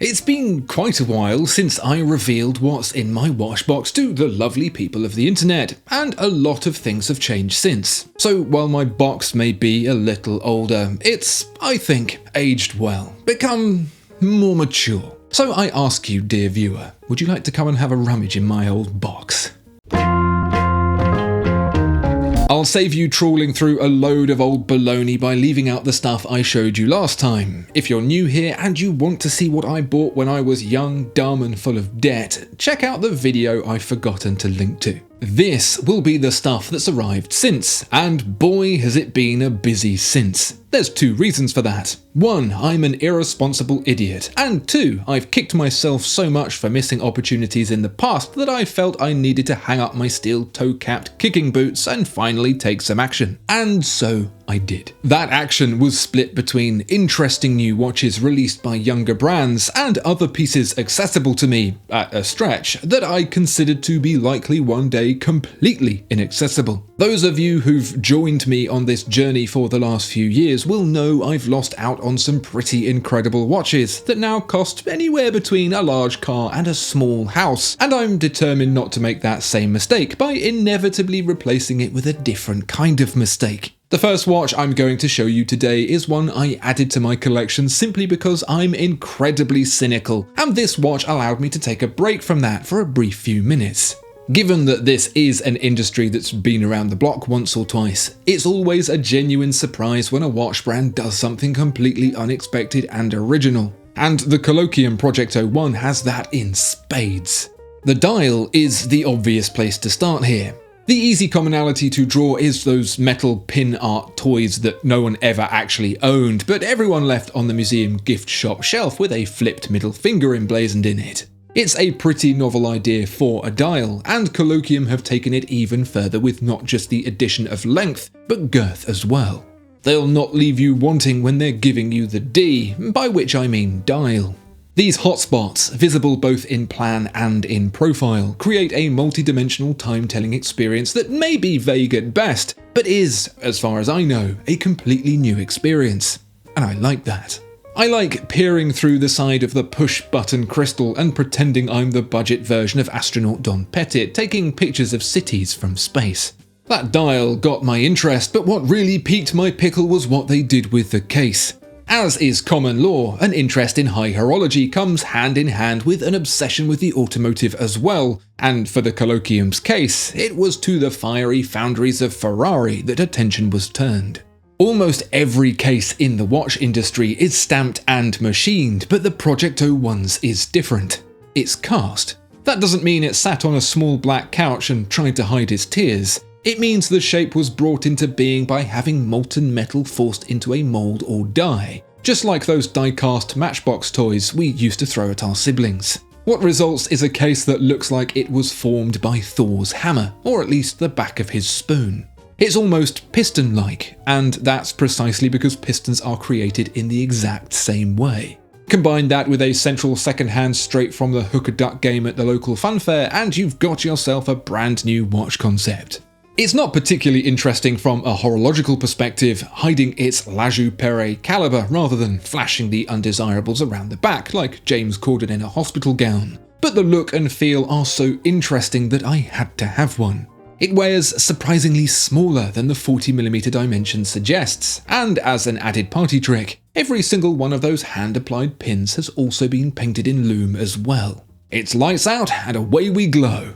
It's been quite a while since I revealed what's in my watch box to the lovely people of the internet, and a lot of things have changed since. So while my box may be a little older, it's, I think, aged well, become more mature. So I ask you, dear viewer, would you like to come and have a rummage in my old box? I'll save you trawling through a load of old baloney by leaving out the stuff I showed you last time. If you're new here and you want to see what I bought when I was young, dumb and full of debt, check out the video I've forgotten to link to. This will be the stuff that's arrived since, and boy has it been a busy since. There's two reasons for that. One, I'm an irresponsible idiot, and two, I've kicked myself so much for missing opportunities in the past that I felt I needed to hang up my steel toe-capped kicking boots and finally take some action. And so I did. That action was split between interesting new watches released by younger brands and other pieces accessible to me, at a stretch, that I considered to be likely one day completely inaccessible. Those of you who've joined me on this journey for the last few years will know I've lost out on some pretty incredible watches that now cost anywhere between a large car and a small house, and I'm determined not to make that same mistake by inevitably replacing it with a different kind of mistake. The first watch I'm going to show you today is one I added to my collection simply because I'm incredibly cynical, and this watch allowed me to take a break from that for a brief few minutes. Given that this is an industry that's been around the block once or twice, it's always a genuine surprise when a watch brand does something completely unexpected and original. And the Kollokium Projekt-01 has that in spades. The dial is the obvious place to start here. The easy commonality to draw is those metal pin art toys that no one ever actually owned, but everyone left on the museum gift shop shelf with a flipped middle finger emblazoned in it. It's a pretty novel idea for a dial, and Kollokium have taken it even further with not just the addition of length, but girth as well. They'll not leave you wanting when they're giving you the D, by which I mean dial. These hotspots, visible both in plan and in profile, create a multi-dimensional time-telling experience that may be vague at best, but is, as far as I know, a completely new experience. And I like that. I like peering through the side of the push-button crystal and pretending I'm the budget version of astronaut Don Pettit taking pictures of cities from space. That dial got my interest, but what really piqued my pickle was what they did with the case. As is common law, an interest in high horology comes hand in hand with an obsession with the automotive as well, and for the Kollokium's case, it was to the fiery foundries of Ferrari that attention was turned. Almost every case in the watch industry is stamped and machined, but the Projekt-01's is different. It's cast. That doesn't mean it sat on a small black couch and tried to hide its tears. It means the shape was brought into being by having molten metal forced into a mold or die, just like those die-cast Matchbox toys we used to throw at our siblings. What results is a case that looks like it was formed by Thor's hammer, or at least the back of his spoon. It's almost piston-like, and that's precisely because pistons are created in the exact same way. Combine that with a central second hand straight from the hook-a-duck game at the local funfair, and you've got yourself a brand new watch concept. It's not particularly interesting from a horological perspective, hiding its La Joux-Perret caliber rather than flashing the undesirables around the back like James Corden in a hospital gown. But the look and feel are so interesting that I had to have one. It wears surprisingly smaller than the 40mm dimension suggests, and as an added party trick, every single one of those hand-applied pins has also been painted in lume as well. It's lights out and away we glow.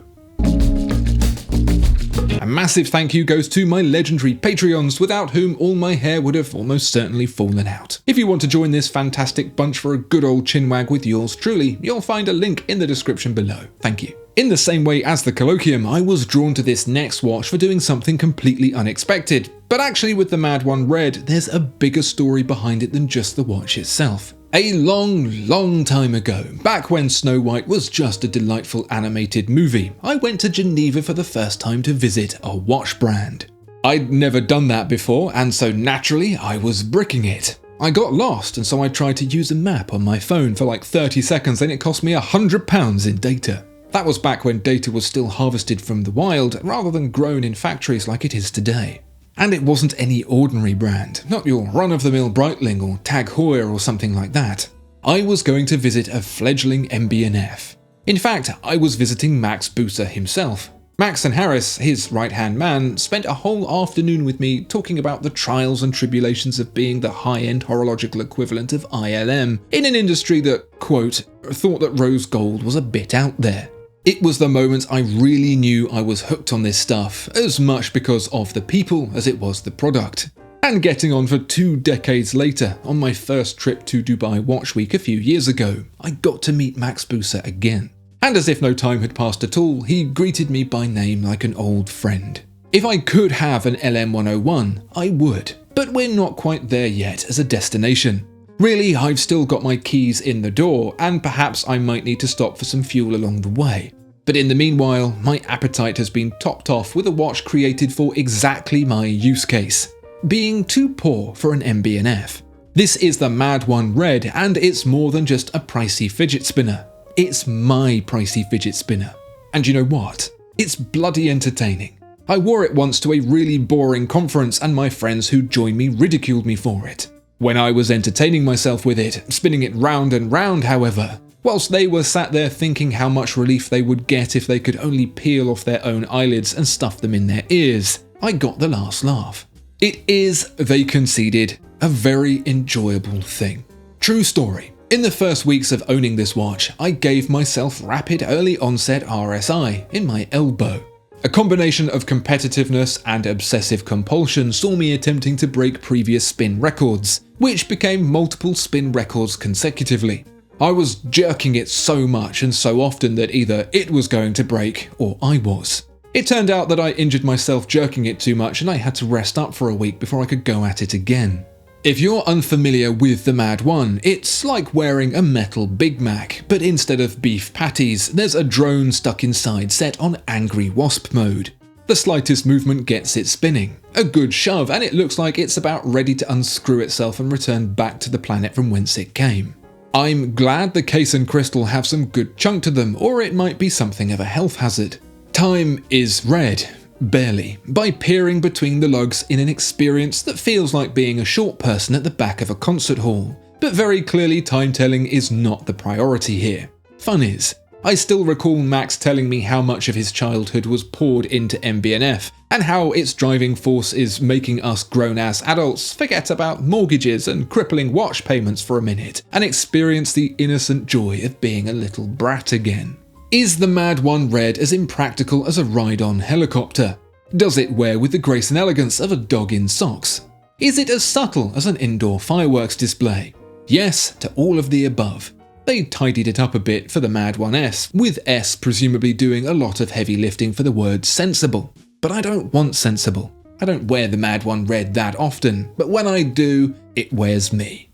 A massive thank you goes to my legendary Patreons, without whom all my hair would have almost certainly fallen out. If you want to join this fantastic bunch for a good old chinwag with yours truly, you'll find a link in the description below. Thank you. In the same way as the Kollokium, I was drawn to this next watch for doing something completely unexpected. But actually with the Mad One Red, there's a bigger story behind it than just the watch itself. A long time ago, back when Snow White was just a delightful animated movie, I went to Geneva for the first time to visit a watch brand. I'd never done that before, and so naturally I was bricking it. I got lost, and so I tried to use a map on my phone for like 30 seconds and it cost me £100 in data. That was back when data was still harvested from the wild rather than grown in factories like it is today. And it wasn't any ordinary brand, not your run-of-the-mill Breitling or Tag Heuer or something like that. I was going to visit a fledgling MB&F. In fact, I was visiting Max Buser himself. Max and Harris, his right-hand man, spent a whole afternoon with me talking about the trials and tribulations of being the high-end horological equivalent of ILM in an industry that, quote, thought that rose gold was a bit out there. It was the moment I really knew I was hooked on this stuff, as much because of the people as it was the product. And getting on for 2 decades later, on my first trip to Dubai Watch Week a few years ago, I got to meet Max Buser again. And as if no time had passed at all, he greeted me by name like an old friend. If I could have an LM101, I would, but we're not quite there yet as a destination. Really, I've still got my keys in the door, and perhaps I might need to stop for some fuel along the way. But in the meanwhile, my appetite has been topped off with a watch created for exactly my use case: being too poor for an MB&F. This is the Mad 1 Red, and it's more than just a pricey fidget spinner. It's my pricey fidget spinner. And you know what? It's bloody entertaining. I wore it once to a really boring conference, and my friends who joined me ridiculed me for it. When I was entertaining myself with it, spinning it round and round, however, whilst they were sat there thinking how much relief they would get if they could only peel off their own eyelids and stuff them in their ears, I got the last laugh. It is, they conceded, a very enjoyable thing. True story. In the first weeks of owning this watch, I gave myself rapid early onset RSI in my elbow. A combination of competitiveness and obsessive compulsion saw me attempting to break previous spin records, which became multiple spin records consecutively. I was jerking it so much and so often that either it was going to break or I was. It turned out that I injured myself jerking it too much and I had to rest up for a week before I could go at it again. If you're unfamiliar with the Mad 1, it's like wearing a metal Big Mac, but instead of beef patties, there's a drone stuck inside set on Angry Wasp mode. The slightest movement gets it spinning, a good shove, and it looks like it's about ready to unscrew itself and return back to the planet from whence it came. I'm glad the case and crystal have some good chunk to them, or it might be something of a health hazard. Time is red. Barely, by peering between the lugs in an experience that feels like being a short person at the back of a concert hall. But very clearly time-telling is not the priority here. Fun is. I still recall Max telling me how much of his childhood was poured into MB&F, and how its driving force is making us grown-ass adults forget about mortgages and crippling watch payments for a minute, and experience the innocent joy of being a little brat again. Is the Mad 1 Red as impractical as a ride-on helicopter? Does it wear with the grace and elegance of a dog in socks? Is it as subtle as an indoor fireworks display? Yes to all of the above. They tidied it up a bit for the Mad 1S, with S presumably doing a lot of heavy lifting for the word sensible. But I don't want sensible. I don't wear the Mad 1 Red that often, but when I do, it wears me.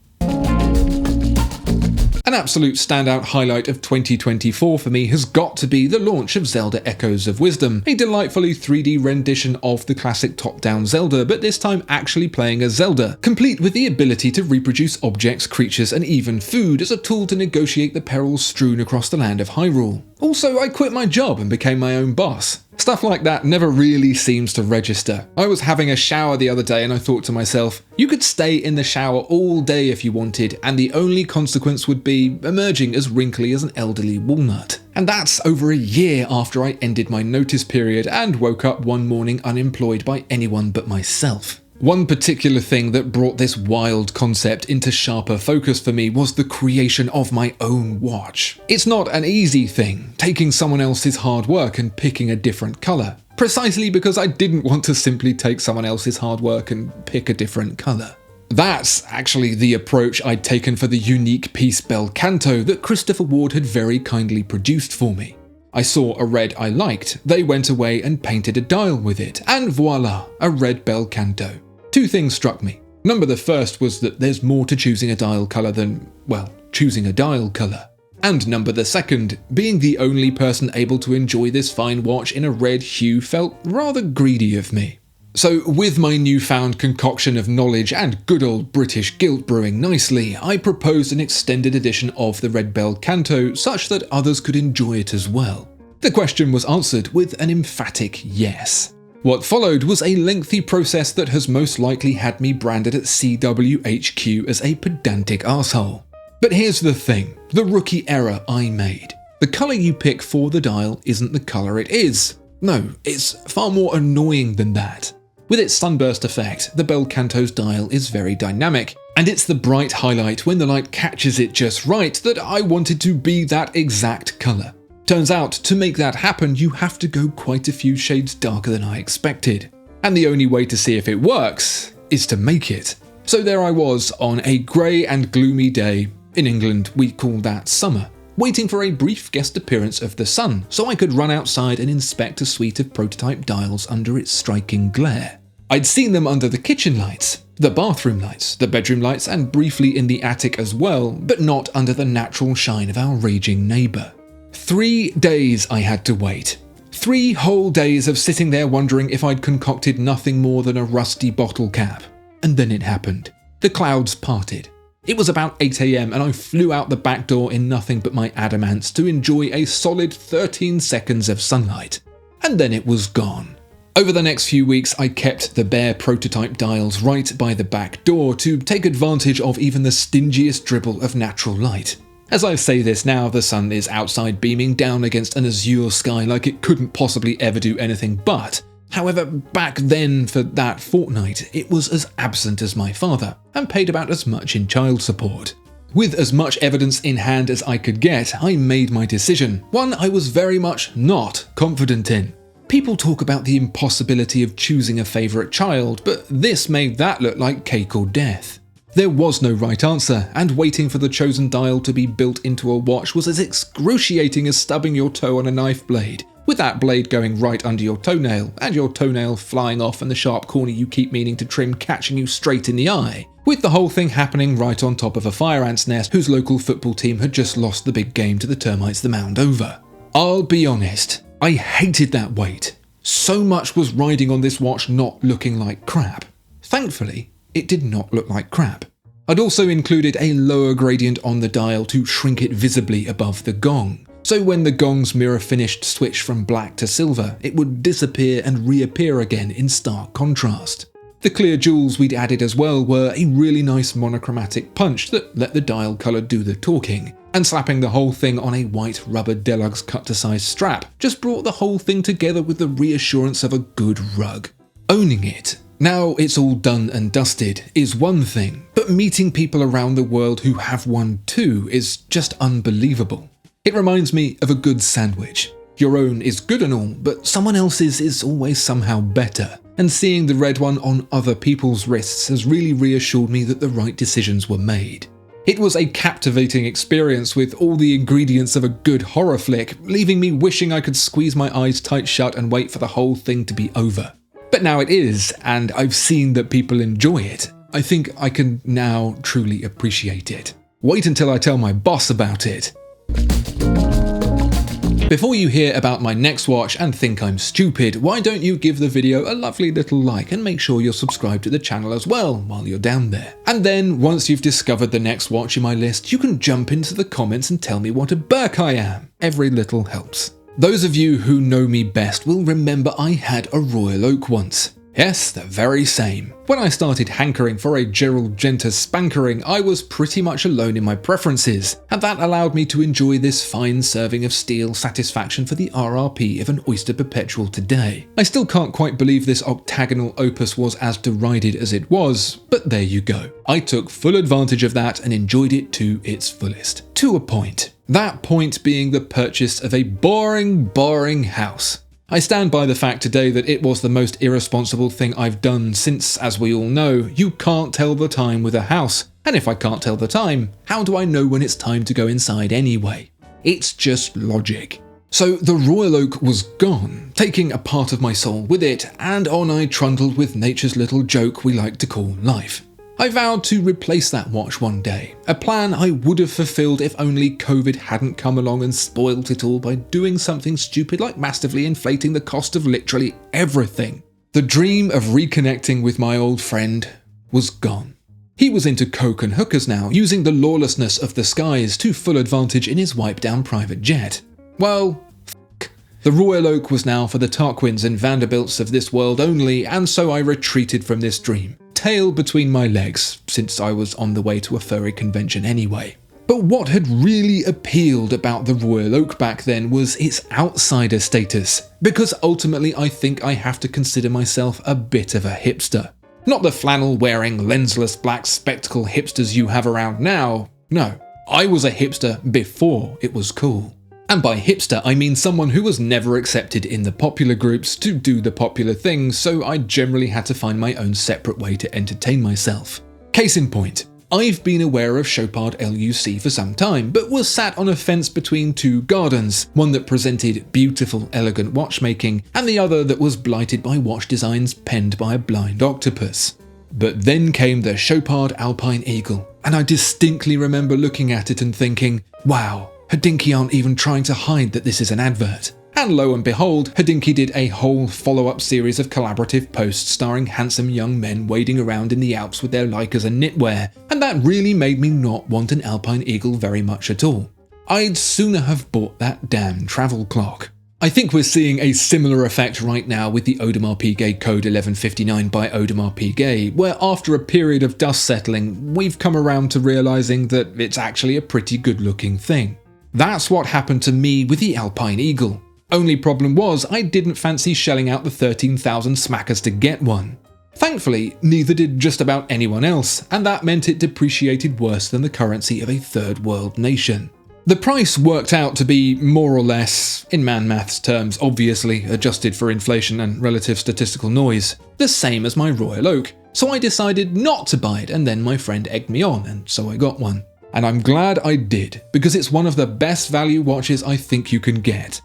An absolute standout highlight of 2024 for me has got to be the launch of Zelda Echoes of Wisdom, a delightfully 3D rendition of the classic top-down Zelda, but this time actually playing as Zelda, complete with the ability to reproduce objects, creatures, and even food as a tool to negotiate the perils strewn across the land of Hyrule. Also, I quit my job and became my own boss. Stuff like that never really seems to register. I was having a shower the other day and I thought to myself, you could stay in the shower all day if you wanted, and the only consequence would be emerging as wrinkly as an elderly walnut. And that's over a year after I ended my notice period and woke up one morning unemployed by anyone but myself. One particular thing that brought this wild concept into sharper focus for me was the creation of my own watch. It's not an easy thing, taking someone else's hard work and picking a different colour, precisely because I didn't want to simply take someone else's hard work and pick a different colour. That's actually the approach I'd taken for the unique piece Bell Kanto that Christopher Ward had very kindly produced for me. I saw a red I liked, they went away and painted a dial with it, and voila, a red Bell Kanto. Two things struck me. Number the first was that there's more to choosing a dial colour than, well, choosing a dial colour. And number the second, being the only person able to enjoy this fine watch in a red hue felt rather greedy of me. So with my newfound concoction of knowledge and good old British guilt brewing nicely, I proposed an extended edition of the red Bell Kanto such that others could enjoy it as well. The question was answered with an emphatic yes. What followed was a lengthy process that has most likely had me branded at CWHQ as a pedantic arsehole. But here's the thing, the rookie error I made. The colour you pick for the dial isn't the colour it is. No, it's far more annoying than that. With its sunburst effect, the Bell Kanto's dial is very dynamic, and it's the bright highlight when the light catches it just right that I wanted to be that exact colour. Turns out, to make that happen, you have to go quite a few shades darker than I expected. And the only way to see if it works is to make it. So there I was on a grey and gloomy day. In England, we call that summer, waiting for a brief guest appearance of the sun so I could run outside and inspect a suite of prototype dials under its striking glare. I'd seen them under the kitchen lights, the bathroom lights, the bedroom lights, and briefly in the attic as well, but not under the natural shine of our raging neighbour. 3 days I had to wait. 3 whole days of sitting there wondering if I'd concocted nothing more than a rusty bottle cap. And then it happened. The clouds parted. It was about 8 AM and I flew out the back door in nothing but my adamants to enjoy a solid 13 seconds of sunlight. And then it was gone. Over the next few weeks, I kept the bare prototype dials right by the back door to take advantage of even the stingiest dribble of natural light. As I say this now, the sun is outside beaming down against an azure sky like it couldn't possibly ever do anything but. However, back then for that fortnight, it was as absent as my father, and paid about as much in child support. With as much evidence in hand as I could get, I made my decision, one I was very much not confident in. People talk about the impossibility of choosing a favourite child, but this made that look like cake or death. There was no right answer, and waiting for the chosen dial to be built into a watch was as excruciating as stubbing your toe on a knife blade, with that blade going right under your toenail, and your toenail flying off and the sharp corner you keep meaning to trim catching you straight in the eye, with the whole thing happening right on top of a fire ant's nest whose local football team had just lost the big game to the termites the mound over. I'll be honest, I hated that wait. So much was riding on this watch not looking like crap. Thankfully, it did not look like crap. I'd also included a lower gradient on the dial to shrink it visibly above the gong, so when the gong's mirror-finished switch from black to silver, it would disappear and reappear again in stark contrast. The clear jewels we'd added as well were a really nice monochromatic punch that let the dial colour do the talking, and slapping the whole thing on a white rubber deluxe cut-to-size strap just brought the whole thing together with the reassurance of a good rug. Owning it, now it's all done and dusted, is one thing, but meeting people around the world who have one too is just unbelievable. It reminds me of a good sandwich. Your own is good and all, but someone else's is always somehow better. And seeing the red one on other people's wrists has really reassured me that the right decisions were made. It was a captivating experience with all the ingredients of a good horror flick, leaving me wishing I could squeeze my eyes tight shut and wait for the whole thing to be over. But now it is, and I've seen that people enjoy it. I think I can now truly appreciate it. Wait until I tell my boss about it. Before you hear about my next watch and think I'm stupid, why don't you give the video a lovely little like and make sure you're subscribed to the channel as well while you're down there. And then, once you've discovered the next watch in my list, you can jump into the comments and tell me what a Burke I am. Every little helps. Those of you who know me best will remember I had a Royal Oak once. Yes, the very same. When I started hankering for a Gerald Genta spankering, I was pretty much alone in my preferences, and that allowed me to enjoy this fine serving of steel satisfaction for the RRP of an Oyster Perpetual today. I still can't quite believe this octagonal opus was as derided as it was, but there you go. I took full advantage of that and enjoyed it to its fullest. To a point. That point being the purchase of a boring house. I stand by the fact today that it was the most irresponsible thing I've done since, as we all know, you can't tell the time with a house. And if I can't tell the time, how do I know when it's time to go inside anyway? It's just logic. So the Royal Oak was gone, taking a part of my soul with it, and on I trundled with nature's little joke we like to call life. I vowed to replace that watch one day, a plan I would have fulfilled if only COVID hadn't come along and spoilt it all by doing something stupid like massively inflating the cost of literally everything. The dream of reconnecting with my old friend was gone. He was into coke and hookers now, using the lawlessness of the skies to full advantage in his wipe-down private jet. Well, the Royal Oak was now for the Tarquins and Vanderbilts of this world only, and so I retreated from this dream. Tail between my legs, since I was on the way to a furry convention anyway. But what had really appealed about the Royal Oak back then was its outsider status, because ultimately I think I have to consider myself a bit of a hipster. Not the flannel-wearing, lensless black spectacle hipsters you have around now. No, I was a hipster before it was cool. And by hipster, I mean someone who was never accepted in the popular groups to do the popular things, so I generally had to find my own separate way to entertain myself. Case in point, I've been aware of Chopard LUC for some time, but was sat on a fence between two gardens, one that presented beautiful, elegant watchmaking, and the other that was blighted by watch designs penned by a blind octopus. But then came the Chopard Alpine Eagle, and I distinctly remember looking at it and thinking, wow, Hodinkee aren't even trying to hide that this is an advert. And lo and behold, Hodinkee did a whole follow-up series of collaborative posts starring handsome young men wading around in the Alps with their Leicas and knitwear, and that really made me not want an Alpine Eagle very much at all. I'd sooner have bought that damn travel clock. I think we're seeing a similar effect right now with the Audemars Piguet Code 1159 by Audemars Piguet, where after a period of dust settling, we've come around to realising that it's actually a pretty good-looking thing. That's what happened to me with the Alpine Eagle. Only problem was, I didn't fancy shelling out the 13,000 smackers to get one. Thankfully, neither did just about anyone else, and that meant it depreciated worse than the currency of a third world nation. The price worked out to be more or less, in man maths terms obviously adjusted for inflation and relative statistical noise, the same as my Royal Oak, so I decided not to buy it, and then my friend egged me on, and so I got one. And I'm glad I did, because it's one of the best value watches I think you can get.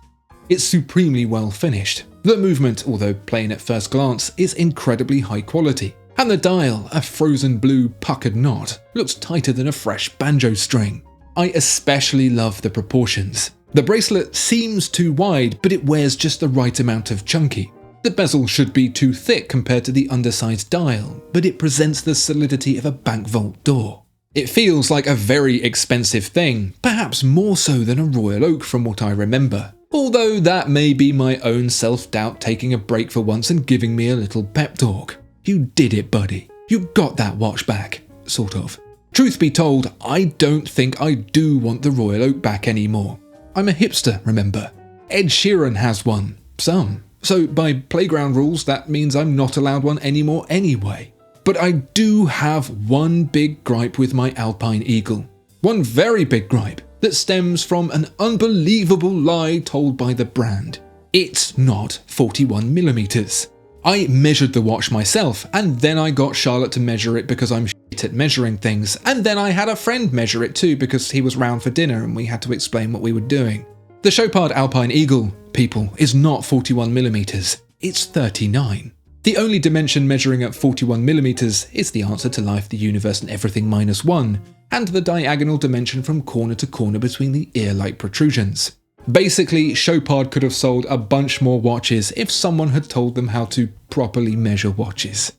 It's supremely well finished. The movement, although plain at first glance, is incredibly high quality. And the dial, a frozen blue puckered knot, looks tighter than a fresh banjo string. I especially love the proportions. The bracelet seems too wide, but it wears just the right amount of chunky. The bezel should be too thick compared to the undersized dial, but it presents the solidity of a bank vault door. It feels like a very expensive thing, perhaps more so than a Royal Oak from what I remember. Although that may be my own self-doubt taking a break for once and giving me a little pep talk. You did it, buddy. You got that watch back. Sort of. Truth be told, I don't think I do want the Royal Oak back anymore. I'm a hipster, remember. Ed Sheeran has one. Some. So by playground rules, that means I'm not allowed one anymore anyway. But I do have one big gripe with my Alpine Eagle. One very big gripe that stems from an unbelievable lie told by the brand. It's not 41mm. I measured the watch myself, and then I got Charlotte to measure it because I'm shit at measuring things, and then I had a friend measure it too because he was round for dinner and we had to explain what we were doing. The Chopard Alpine Eagle, people, is not 41mm, it's 39. The only dimension measuring at 41mm is the answer to life, the universe and everything -1, and the diagonal dimension from corner to corner between the ear-like protrusions. Basically, Chopard could have sold a bunch more watches if someone had told them how to properly measure watches.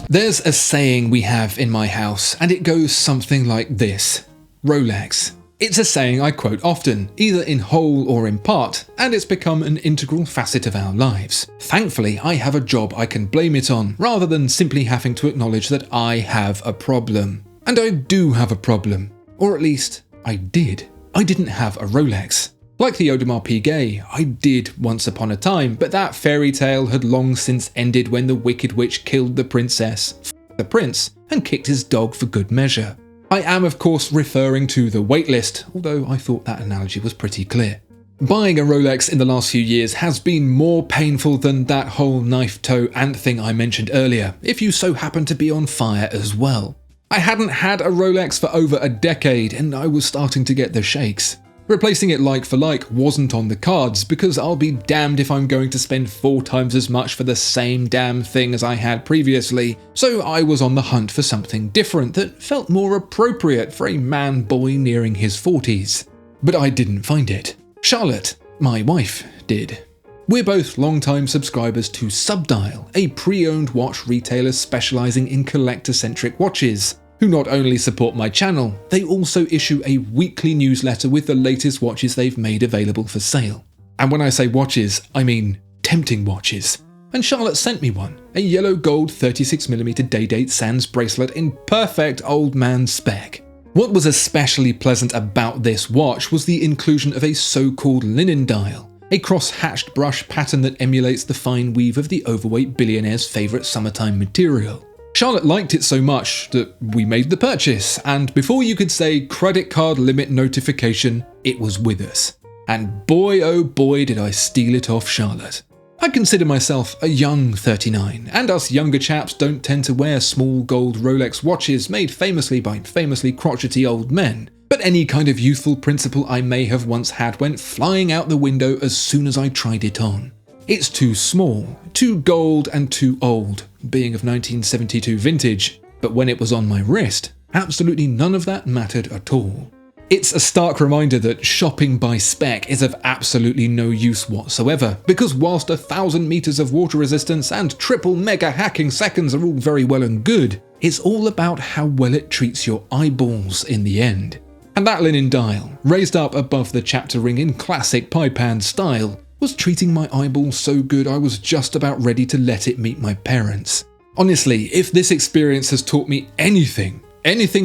There's a saying we have in my house, and it goes something like this: Rolex. It's a saying I quote often, either in whole or in part, and it's become an integral facet of our lives. Thankfully, I have a job I can blame it on, rather than simply having to acknowledge that I have a problem. And I do have a problem. Or at least, I did. I didn't have a Rolex. Like the Audemars Piguet, I did once upon a time, but that fairy tale had long since ended when the Wicked Witch killed the princess, the prince, and kicked his dog for good measure. I am of course referring to the waitlist, although I thought that analogy was pretty clear. Buying a Rolex in the last few years has been more painful than that whole knife toe ant thing I mentioned earlier, if you so happen to be on fire as well. I hadn't had a Rolex for over a decade and I was starting to get the shakes. Replacing it like for like wasn't on the cards because I'll be damned if I'm going to spend 4 times as much for the same damn thing as I had previously, so I was on the hunt for something different that felt more appropriate for a man-boy nearing his 40s. But I didn't find it. Charlotte, my wife, did. We're both long-time subscribers to Subdial, a pre-owned watch retailer specialising in collector-centric watches, who not only support my channel, they also issue a weekly newsletter with the latest watches they've made available for sale. And when I say watches, I mean tempting watches. And Charlotte sent me one, a yellow gold 36mm Day-Date Sands bracelet in perfect old man spec. What was especially pleasant about this watch was the inclusion of a so-called linen dial, a cross-hatched brush pattern that emulates the fine weave of the overweight billionaire's favourite summertime material. Charlotte liked it so much that we made the purchase, and before you could say credit card limit notification, it was with us. And boy oh boy did I steal it off Charlotte. I consider myself a young 39, and us younger chaps don't tend to wear small gold Rolex watches made famously by famously crotchety old men, but any kind of youthful principle I may have once had went flying out the window as soon as I tried it on. It's too small, too gold and too old, being of 1972 vintage, but when it was on my wrist, absolutely none of that mattered at all. It's a stark reminder that shopping by spec is of absolutely no use whatsoever, because whilst 1,000 meters of water resistance and triple mega hacking seconds are all very well and good, it's all about how well it treats your eyeballs in the end. And that linen dial, raised up above the chapter ring in classic pie pan style, was treating my eyeballs so good I was just about ready to let it meet my parents. Honestly, if this experience has taught me anything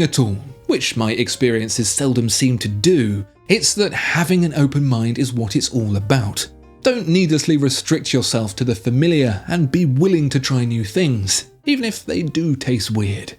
at all, which my experiences seldom seem to do, it's that having an open mind is what it's all about. Don't needlessly restrict yourself to the familiar and be willing to try new things, even if they do taste weird.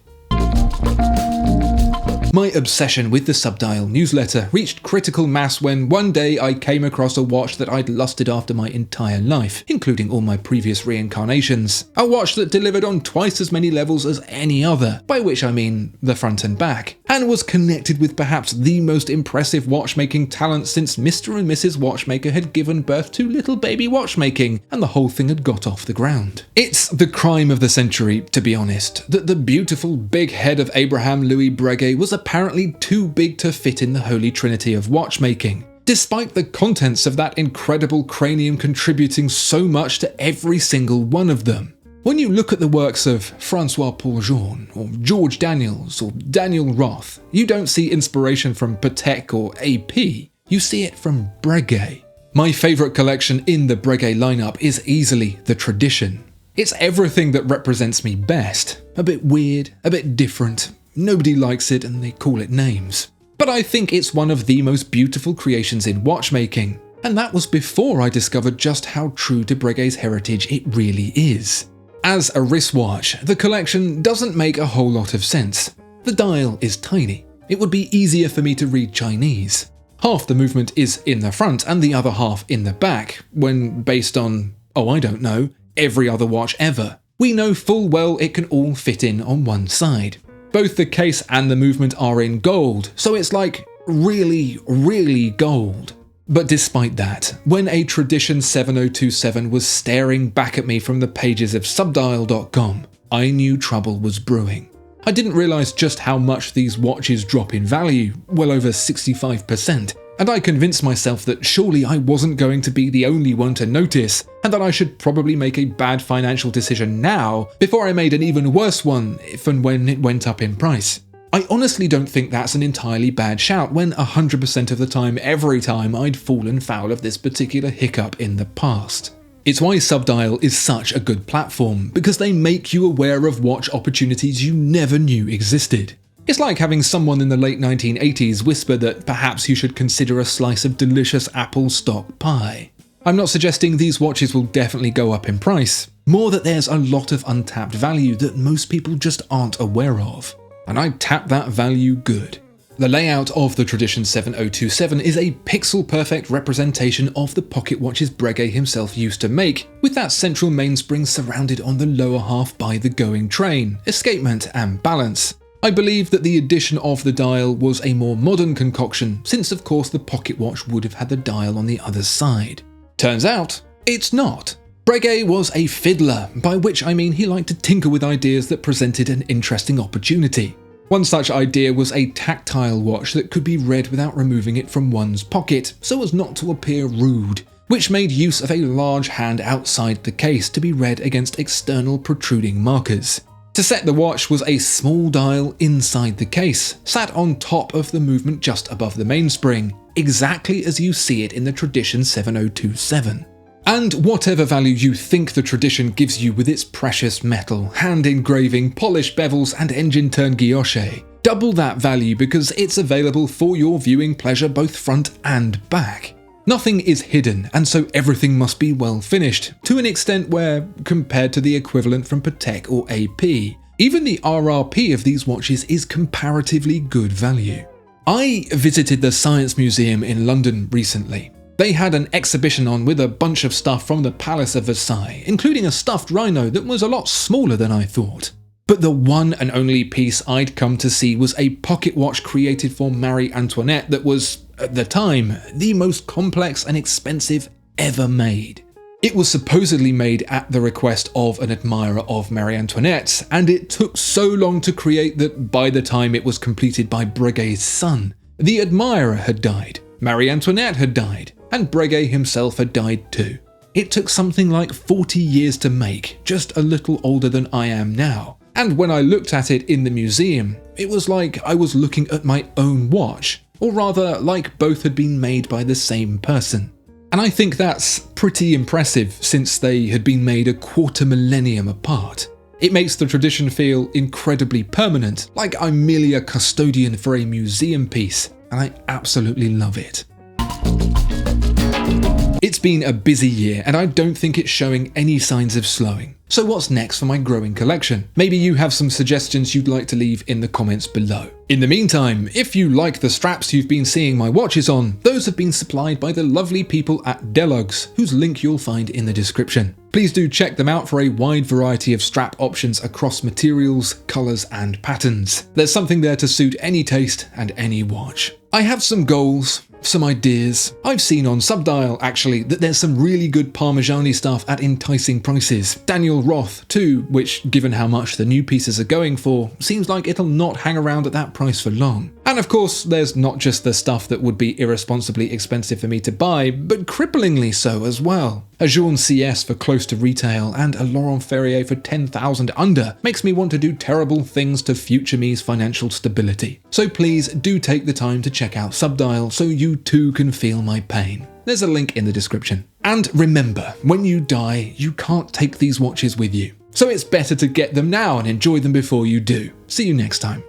My obsession with the Subdial newsletter reached critical mass when one day I came across a watch that I'd lusted after my entire life, including all my previous reincarnations. A watch that delivered on twice as many levels as any other, by which I mean the front and back, and was connected with perhaps the most impressive watchmaking talent since Mr. and Mrs. Watchmaker had given birth to little baby watchmaking, and the whole thing had got off the ground. It's the crime of the century, to be honest, that the beautiful big head of Abraham Louis Breguet was apparently too big to fit in the holy trinity of watchmaking, despite the contents of that incredible cranium contributing so much to every single one of them. When you look at the works of Francois Paul Journe, or George Daniels, or Daniel Roth, you don't see inspiration from Patek or AP, you see it from Breguet. My favourite collection in the Breguet lineup is easily the Tradition. It's everything that represents me best. A bit weird, a bit different. Nobody likes it and they call it names. But I think it's one of the most beautiful creations in watchmaking. And that was before I discovered just how true to Breguet's heritage it really is. As a wristwatch, the collection doesn't make a whole lot of sense. The dial is tiny. It would be easier for me to read Chinese. Half the movement is in the front and the other half in the back, when based on, I don't know, every other watch ever. We know full well it can all fit in on one side. Both the case and the movement are in gold, so it's like really, really gold. But despite that, when a Tradition 7027 was staring back at me from the pages of subdial.com, I knew trouble was brewing. I didn't realise just how much these watches drop in value, well over 65%, and I convinced myself that surely I wasn't going to be the only one to notice, and that I should probably make a bad financial decision now before I made an even worse one if and when it went up in price. I honestly don't think that's an entirely bad shout when 100% of the time, every time, I'd fallen foul of this particular hiccup in the past. It's why Subdial is such a good platform, because they make you aware of watch opportunities you never knew existed. It's like having someone in the late 1980s whisper that perhaps you should consider a slice of delicious apple stock pie. I'm not suggesting these watches will definitely go up in price, more that there's a lot of untapped value that most people just aren't aware of. And I'd tap that value good. The layout of the Tradition 7027 is a pixel-perfect representation of the pocket watches Breguet himself used to make, with that central mainspring surrounded on the lower half by the going train, escapement and balance. I believe that the addition of the dial was a more modern concoction, since of course the pocket watch would have had the dial on the other side. Turns out, it's not. Breguet was a fiddler, by which I mean he liked to tinker with ideas that presented an interesting opportunity. One such idea was a tactile watch that could be read without removing it from one's pocket, so as not to appear rude, which made use of a large hand outside the case to be read against external protruding markers. To set the watch was a small dial inside the case, sat on top of the movement just above the mainspring, exactly as you see it in the Tradition 7027. And whatever value you think the Tradition gives you with its precious metal, hand engraving, polished bevels and engine turn guilloche, double that value because it's available for your viewing pleasure both front and back. Nothing is hidden, and so everything must be well finished, to an extent where, compared to the equivalent from Patek or AP, even the RRP of these watches is comparatively good value. I visited the Science Museum in London recently. They had an exhibition on with a bunch of stuff from the Palace of Versailles, including a stuffed rhino that was a lot smaller than I thought. But the one and only piece I'd come to see was a pocket watch created for Marie Antoinette that was, at the time, the most complex and expensive ever made. It was supposedly made at the request of an admirer of Marie Antoinette, and it took so long to create that by the time it was completed by Breguet's son, the admirer had died, Marie Antoinette had died, and Breguet himself had died too. It took something like 40 years to make, just a little older than I am now. And when I looked at it in the museum, it was like I was looking at my own watch, or rather like both had been made by the same person. And I think that's pretty impressive since they had been made a quarter millennium apart. It makes the tradition feel incredibly permanent, like I'm merely a custodian for a museum piece, and I absolutely love it. It's been a busy year, and I don't think it's showing any signs of slowing. So what's next for my growing collection? Maybe you have some suggestions you'd like to leave in the comments below. In the meantime, if you like the straps you've been seeing my watches on, those have been supplied by the lovely people at Deluxe, whose link you'll find in the description. Please do check them out for a wide variety of strap options across materials, colours and patterns. There's something there to suit any taste and any watch. I have some goals, some ideas. I've seen on Subdial, actually, that there's some really good Parmigiani stuff at enticing prices. Daniel Roth too, which, given how much the new pieces are going for, seems like it'll not hang around at that price for long. And of course, there's not just the stuff that would be irresponsibly expensive for me to buy, but cripplingly so as well. A Journe CS for close to retail and a Laurent Ferrier for 10,000 under makes me want to do terrible things to future me's financial stability. So please do take the time to check out Subdial so you too can feel my pain. There's a link in the description. And remember, when you die, you can't take these watches with you. So it's better to get them now and enjoy them before you do. See you next time.